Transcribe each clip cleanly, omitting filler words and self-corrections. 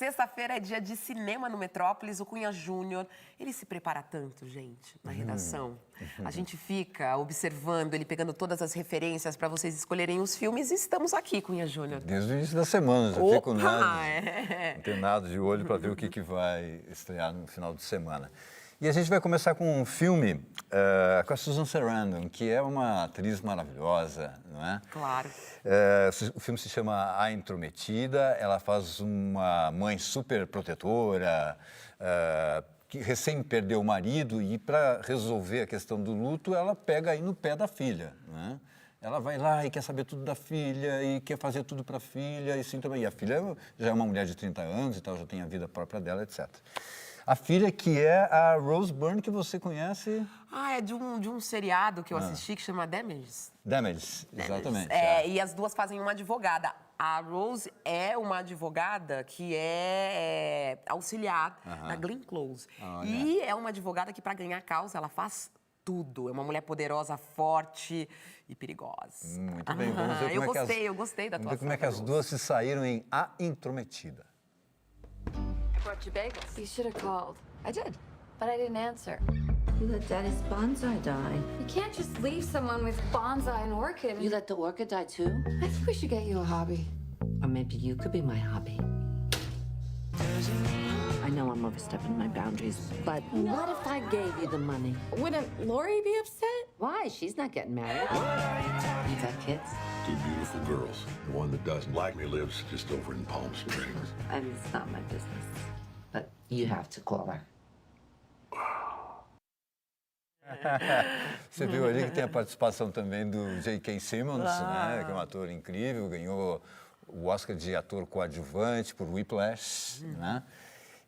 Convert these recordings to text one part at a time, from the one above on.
Sexta-feira é dia de cinema no Metrópolis. O Cunha Júnior, ele se prepara tanto, gente, na redação. A gente fica observando, ele pegando todas as referências para vocês escolherem os filmes. E estamos aqui, Cunha Júnior. Desde o início da semana, já fico antenado de olho para ver o que vai estrear no final de semana. E a gente vai começar com um filme com a Susan Sarandon, que é uma atriz maravilhosa, não é? Claro. O filme se chama A Intrometida. Ela faz uma mãe super protetora, que recém perdeu o marido, e para resolver a questão do luto, ela pega aí no pé da filha, né? Ela vai lá e quer saber tudo da filha, e quer fazer tudo para a filha, e sim também. E a filha já é uma mulher de 30 anos e tal, já tem a vida própria dela, etc. A filha, que é a Rose Byrne, que você conhece... É de um seriado que eu assisti que chama Damages. Damages, exatamente. E as duas fazem uma advogada. A Rose é uma advogada que é auxiliar da Glenn Close. E é uma advogada que, para ganhar causa, ela faz tudo. É uma mulher poderosa, forte e perigosa. Muito bem, vamos ver como eu gostei da atuação. Vamos ver como é que as duas se saíram em A Intrometida. I brought you bagels. You should have called. I did, but I didn't answer. You let Daddy's bonsai die. You can't just leave someone with bonsai and orchid. You let the orchid die too? I think we should get you a hobby. Or maybe you could be my hobby. I know I'm overstepping my boundaries, but what if I gave you the money? Wouldn't Lori be upset? Why? She's not getting married. You got kids? Two beautiful girls. The one that doesn't like me lives just over in Palm Springs. I mean, it's not my business. But you have to call her. Você viu ali que tem a participação também do J.K. Simmons, né, que é um ator incrível, ganhou o Oscar de ator coadjuvante por Whiplash, né?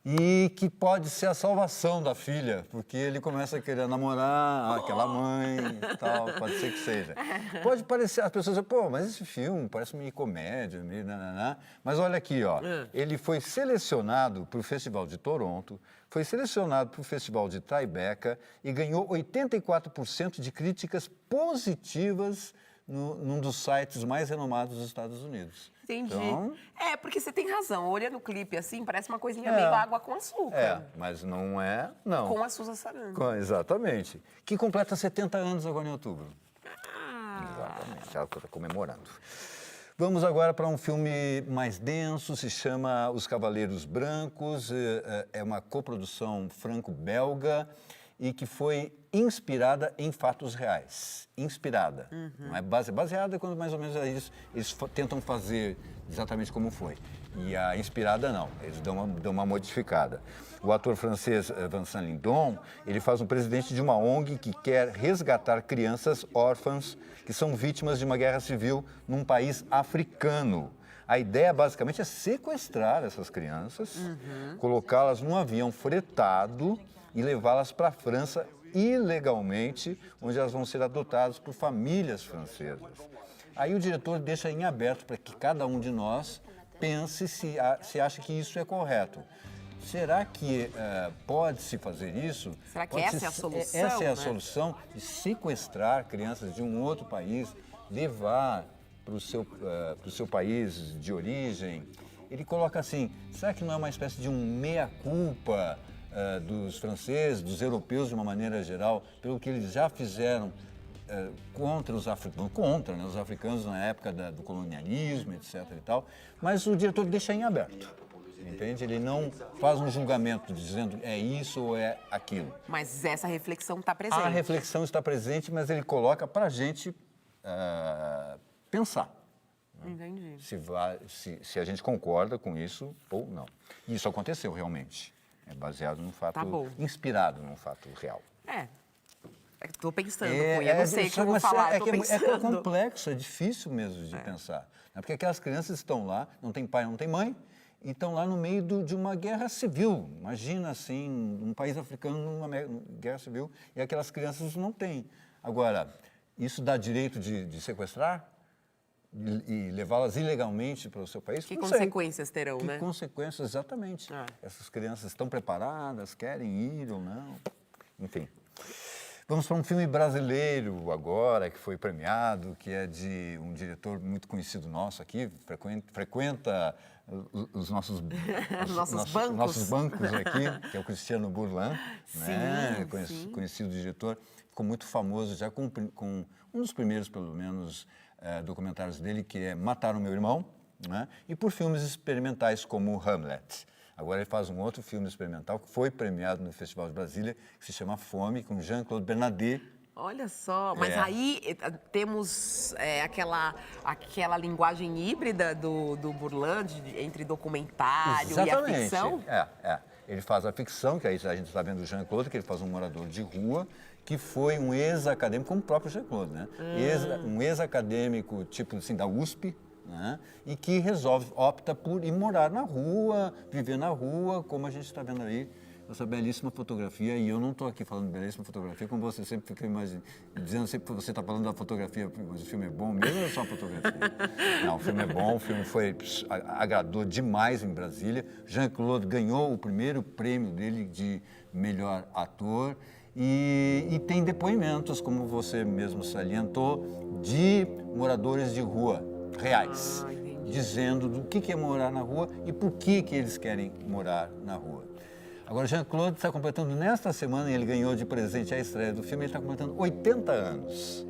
E que pode ser a salvação da filha, porque ele começa a querer namorar aquela mãe e tal, pode ser que seja. Pode parecer, as pessoas dizem, pô, mas esse filme parece meio comédia, meio nananá. Mas olha aqui, ó, ele foi selecionado para o Festival de Toronto, foi selecionado para o Festival de Tribeca e ganhou 84% de críticas positivas num dos sites mais renomados dos Estados Unidos. Entendi. Então, porque você tem razão. Olhando o clipe assim, parece uma coisinha meio água com açúcar. Mas não é, não. Com a Susan Sarandon. Exatamente. Que completa 70 anos agora em outubro. Exatamente, ela está comemorando. Vamos agora para um filme mais denso, se chama Os Cavaleiros Brancos. É uma coprodução franco-belga e que foi inspirada em fatos reais. Inspirada. Não é baseada quando mais ou menos eles tentam fazer exatamente como foi. E a inspirada não, eles dão uma modificada. O ator francês Vincent Lindon, ele faz um presidente de uma ONG que quer resgatar crianças órfãs que são vítimas de uma guerra civil num país africano. A ideia, basicamente, é sequestrar essas crianças, colocá-las num avião fretado e levá-las para a França ilegalmente, onde elas vão ser adotadas por famílias francesas. Aí o diretor deixa em aberto para que cada um de nós pense se acha que isso é correto. Será que pode-se fazer isso? Será que essa é a solução? Essa é a solução de sequestrar crianças de um outro país, levar para o seu país de origem? Ele coloca assim, será que não é uma espécie de um meia-culpa dos franceses, dos europeus de uma maneira geral, pelo que eles já fizeram contra os africanos, os africanos na época do colonialismo, etc. e tal, mas o diretor deixa em aberto, entende? Ele não faz um julgamento dizendo é isso ou é aquilo. Mas essa reflexão está presente. A reflexão está presente, mas ele coloca para a gente pensar. Entendi. Se a gente concorda com isso ou não. E isso aconteceu realmente. É baseado num fato, inspirado num fato real. Estou pensando, Cunha, não sei o que eu vou falar, estou pensando. É complexo, é difícil mesmo de pensar. Porque aquelas crianças estão lá, não tem pai, não tem mãe, e estão lá no meio de uma guerra civil. Imagina, assim, um país africano numa guerra civil, e aquelas crianças não têm. Agora, isso dá direito de sequestrar? E levá-las ilegalmente para o seu país? Que consequências terão, né? Que consequências, exatamente. Essas crianças estão preparadas, querem ir ou não? Enfim. Vamos para um filme brasileiro agora, que foi premiado, que é de um diretor muito conhecido nosso aqui, frequenta os nossos, Nossos bancos aqui, que é o Cristiano Burlan, né? Conhecido diretor, ficou muito famoso já com um dos primeiros, pelo menos, documentários dele, que é Mataram Meu Irmão, né? E por filmes experimentais como Hamlet. Agora ele faz um outro filme experimental que foi premiado no Festival de Brasília, que se chama Fome, com Jean-Claude Bernardet. Olha só, mas aí temos aquela linguagem híbrida do Burlan entre documentário e a ficção? Ele faz a ficção, que aí a gente está vendo o Jean-Claude, que ele faz um morador de rua, que foi um ex-acadêmico, como o próprio Jean-Claude, né? Um ex-acadêmico, tipo assim, da USP, né? E que opta por ir morar na rua, viver na rua, como a gente está vendo aí, essa belíssima fotografia. E eu não estou aqui falando belíssima fotografia, como você sempre fica dizendo sempre que você está falando da fotografia, mas o filme é bom mesmo ou é só a fotografia? Não, o filme é bom, o filme agradou demais em Brasília. Jean-Claude ganhou o primeiro prêmio dele de melhor ator. E tem depoimentos, como você mesmo salientou, de moradores de rua reais, dizendo do que é morar na rua e por que eles querem morar na rua. Agora, Jean-Claude está completando, nesta semana, ele ganhou de presente a estreia do filme, ele está completando 80 anos.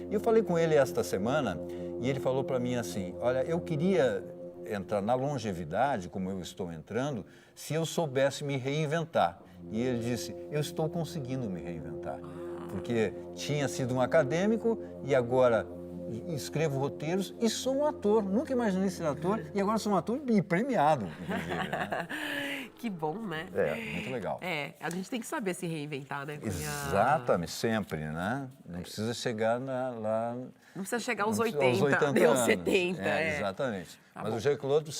E eu falei com ele esta semana e ele falou para mim assim, olha, eu queria entrar na longevidade, como eu estou entrando, se eu soubesse me reinventar. E ele disse, eu estou conseguindo me reinventar, porque tinha sido um acadêmico e agora escrevo roteiros e sou um ator. Nunca imaginei ser ator e agora sou um ator e premiado, inclusive. Né? Que bom, né? Muito legal. A gente tem que saber se reinventar, né? Exatamente, sempre, né? Não precisa chegar lá... Não precisa chegar aos 80 nem aos 70. Exatamente. Mas o Jean-Claude,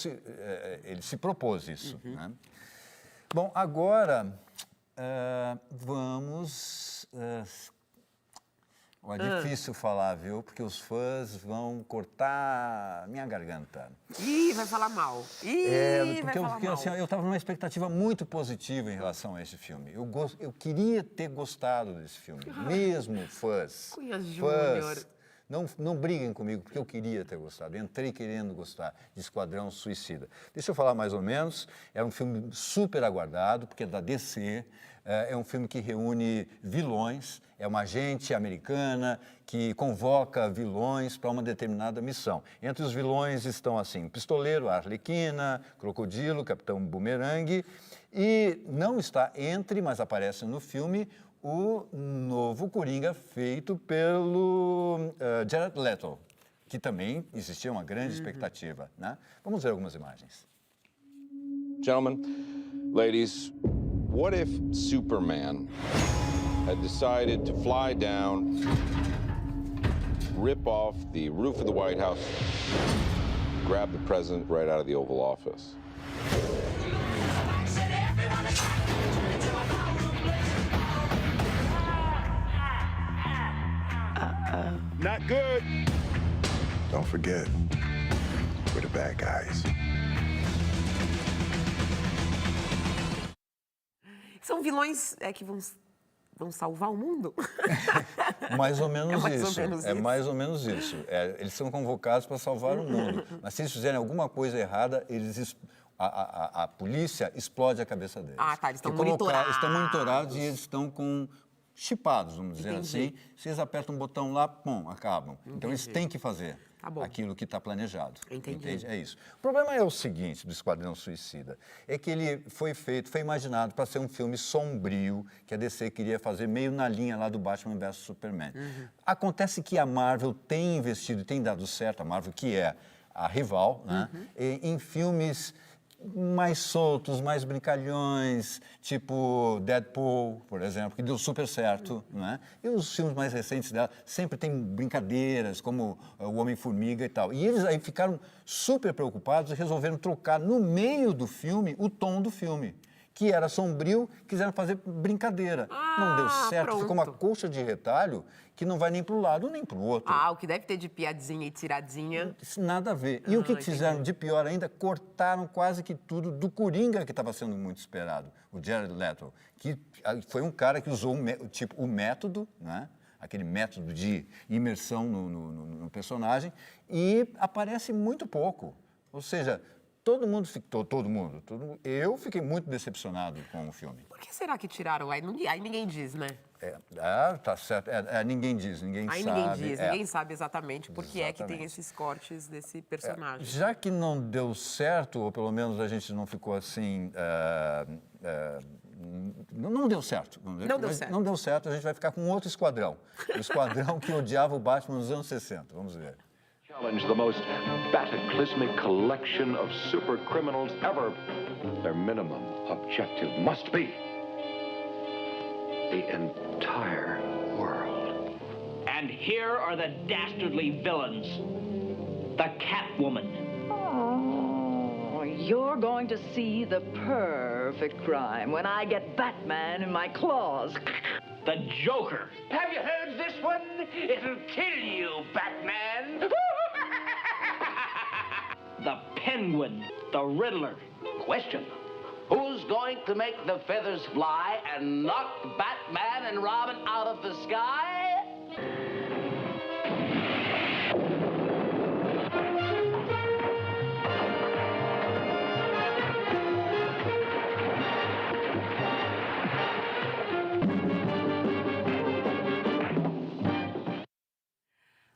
ele se propôs isso, né? Bom, agora vamos... É difícil falar, viu? Porque os fãs vão cortar minha garganta. Ih, vai falar mal. Eu estava numa expectativa muito positiva em relação a esse filme. Eu queria ter gostado desse filme, mesmo fãs. Cunha Júnior. Não briguem comigo, porque eu queria ter gostado. Eu entrei querendo gostar de Esquadrão Suicida. Deixa eu falar mais ou menos. É um filme super aguardado, porque é da DC. É um filme que reúne vilões. É uma agente americana que convoca vilões para uma determinada missão. Entre os vilões estão, assim, Pistoleiro, Arlequina, Crocodilo, Capitão Boomerang. E não está mas aparece no filme o novo Coringa feito pelo Jared Leto, que também existia uma grande expectativa, né? Vamos ver algumas imagens. Gentlemen, ladies, what if Superman had decided to fly down, rip off the roof of the White House, grab the president right out of the Oval Office? Not good. Don't forget, we're the bad guys. São vilões que vão salvar o mundo? Mais ou menos isso. Mais ou menos isso. Eles são convocados para salvar o mundo. Mas se eles fizerem alguma coisa errada, a polícia explode a cabeça deles. Eles estão monitorados. Estão monitorados e eles estão chipados, vamos dizer assim. Se eles apertam um botão lá, pum, acabam. Entendi. Então eles têm que fazer aquilo que está planejado. Entendi. Entende? É isso. O problema é o seguinte do Esquadrão Suicida, é que ele foi imaginado para ser um filme sombrio, que a DC queria fazer meio na linha lá do Batman vs Superman. Acontece que a Marvel tem investido e tem dado certo, a Marvel que é a rival, né, em filmes mais soltos, mais brincalhões, tipo Deadpool, por exemplo, que deu super certo, né? E os filmes mais recentes dela sempre tem brincadeiras, como O Homem-Formiga e tal. E eles aí ficaram super preocupados e resolveram trocar no meio do filme o tom do filme, que era sombrio, quiseram fazer brincadeira. Não deu certo, pronto. Ficou uma colcha de retalho que não vai nem para um lado nem para o outro. O que deve ter de piadinha e tiradinha. Nada a ver. E o que fizeram de pior ainda, cortaram quase que tudo do Coringa, que estava sendo muito esperado, o Jared Leto, que foi um cara que usou o método, né? Aquele método de imersão no personagem, e aparece muito pouco. Ou seja, Todo mundo, eu fiquei muito decepcionado com o filme. Por que será que tiraram? Aí ninguém diz, né? Tá certo. Ninguém diz, ninguém Aí sabe. ninguém diz, ninguém sabe exatamente por que é que tem esses cortes desse personagem. Já que não deu certo, ou pelo menos a gente não ficou assim... não deu certo. Não deu certo. Não deu certo, a gente vai ficar com outro esquadrão. O esquadrão que odiava o Batman nos anos 60. Vamos ver. Challenge the most cataclysmic collection of super criminals ever. Their minimum objective must be the entire world. And here are the dastardly villains. The Catwoman. Oh, you're going to see the perfect crime when I get Batman in my claws. The Joker. Have you heard this one? It'll kill you, Batman. The Penguin. The Riddler. Question. Who's going to make the feathers fly and knock Batman and Robin out of the sky?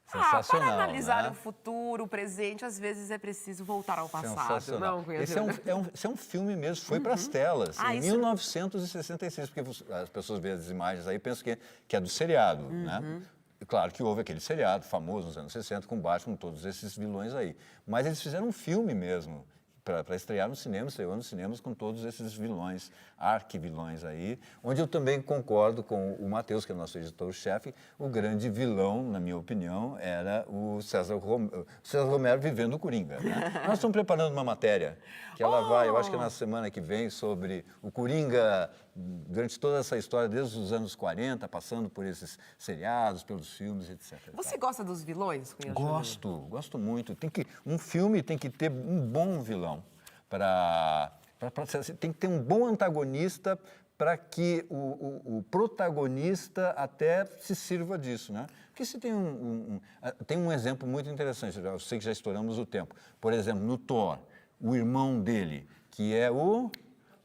Sensacional, para analisar né? o futuro, o presente, às vezes é preciso voltar ao passado. Sensacional. Não, Esse é um filme mesmo, foi para as telas, em isso... 1966, porque as pessoas veem as imagens aí e pensam que é do seriado, né? E claro que houve aquele seriado famoso nos anos 60, com Batman, com todos esses vilões aí. Mas eles fizeram um filme mesmo, para estrear no cinema, estreou nos cinemas com todos esses vilões, arquivilões aí, onde eu também concordo com o Matheus, que é o nosso editor-chefe, o grande vilão, na minha opinião, era o César Romero vivendo o Coringa. Né? Nós estamos preparando uma matéria que ela vai, eu acho que na semana que vem, sobre o Coringa, durante toda essa história, desde os anos 40, passando por esses seriados, pelos filmes, etc. Você gosta dos vilões, Cunha Júnior? Gosto muito. Um filme tem que ter um bom vilão. Tem que ter um bom antagonista para que o protagonista até se sirva disso, né? Porque se tem tem um exemplo muito interessante, eu sei que já estouramos o tempo. Por exemplo, no Thor, o irmão dele, que é o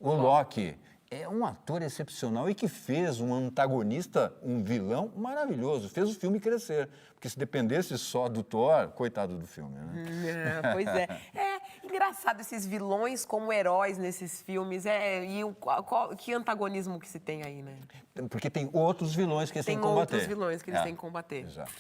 Loki, é um ator excepcional e que fez um antagonista, um vilão maravilhoso, fez o filme crescer. Porque se dependesse só do Thor, coitado do filme, né? Pois é. É engraçado esses vilões como heróis nesses filmes. Que antagonismo que se tem aí, né? Porque tem outros vilões que eles têm que combater. Tem outros vilões que eles têm que combater. Exato.